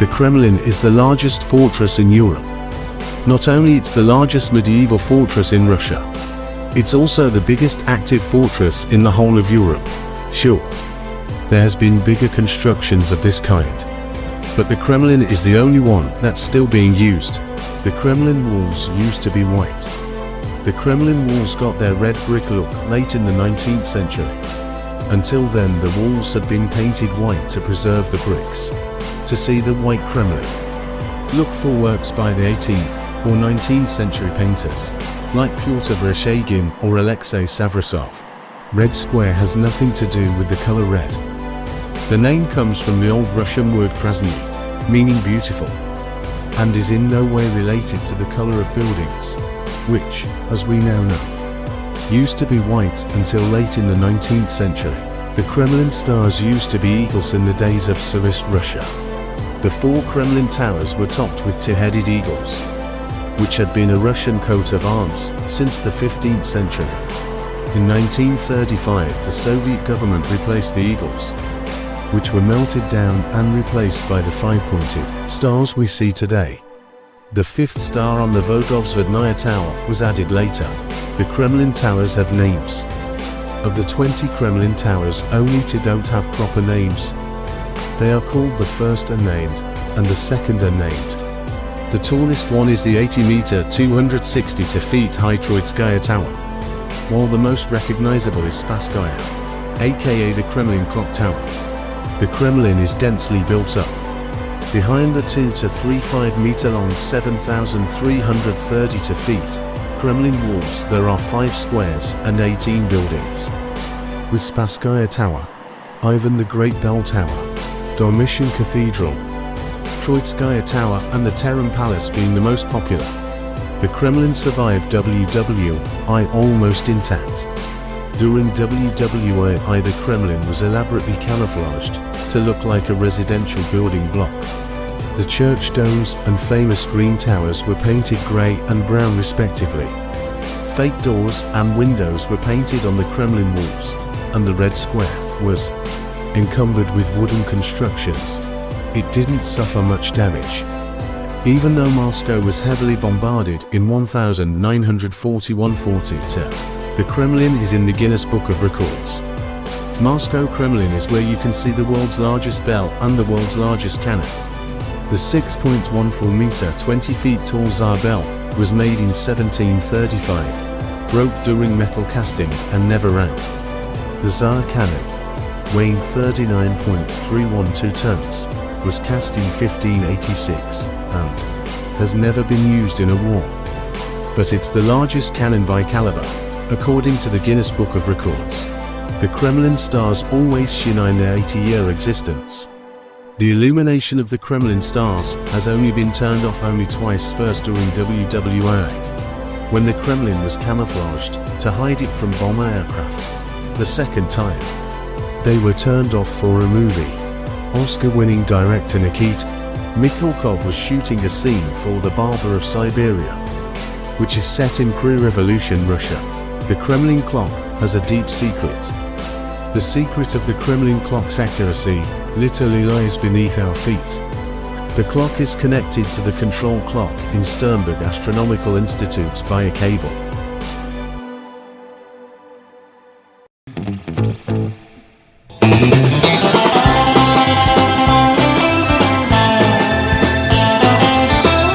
The Kremlin is the largest fortress in Europe. Not only it's the largest medieval fortress in Russia, it's also the biggest active fortress in the whole of Europe. Sure, there has been bigger constructions of this kind, but the Kremlin is the only one that's still being used. The Kremlin walls used to be white. The Kremlin walls got their red brick look late in the 19th century. Until then, the walls had been painted white to preserve the bricks. To see the white Kremlin, look for works by the 18th or 19th century painters, like Pyotr Vereshchagin or Alexei Savrasov. Red square has nothing to do with the color red. The name comes from the old Russian word krasny, meaning beautiful, and is in no way related to the color of buildings, which, as we now know, used to be white until late in the 19th century. The Kremlin stars used to be eagles in the days of Tsarist Russia. The 4 Kremlin towers were topped with 2-headed eagles, which had been a Russian coat of arms since the 15th century. In 1935, the Soviet government replaced the eagles, which were melted down and replaced by the 5-pointed stars we see today. The 5th star on the Vogovzvednaya Tower was added later. The Kremlin towers have names. Of the 20 Kremlin towers, only 2 don't have proper names. They are called the first unnamed, and the second unnamed. The tallest one is the 80-meter, 262 feet high Troitskaya Tower, while the most recognizable is Spasskaya, aka the Kremlin Clock Tower. The Kremlin is densely built up. Behind the 2 to 3.5 meter long 7,332 feet Kremlin walls, there are 5 squares and 18 buildings. With Spasskaya Tower, Ivan the Great Bell Tower, Domitian Cathedral, Troitskaya Tower and the Terem Palace being the most popular. The Kremlin survived WWI almost intact. During WWI, the Kremlin was elaborately camouflaged to look like a residential building block. The church domes and famous green towers were painted grey and brown respectively. Fake doors and windows were painted on the Kremlin walls, and the red square was encumbered with wooden constructions. It didn't suffer much damage. Even though Moscow was heavily bombarded in 1941-42, the Kremlin is in the Guinness Book of Records. Moscow Kremlin is where you can see the world's largest bell and the world's largest cannon. The 6.14 meter, 20 feet tall Tsar bell was made in 1735, broke during metal casting and never rang. The Tsar cannon, weighing 39.312 tons, was cast in 1586 and has never been used in a war. But it's the largest cannon by caliber, according to the Guinness Book of Records. The Kremlin stars always shine in their 80-year existence. The illumination of the Kremlin stars has only been turned off only twice, first during WWI, when the Kremlin was camouflaged to hide it from bomber aircraft. The second time, they were turned off for a movie. Oscar-winning director Nikita Mikhalkov was shooting a scene for The Barber of Siberia, which is set in pre-revolution Russia. The Kremlin clock has a deep secret. The secret of the Kremlin clock's accuracy literally lies beneath our feet. The clock is connected to the control clock in Sternberg Astronomical Institute via cable.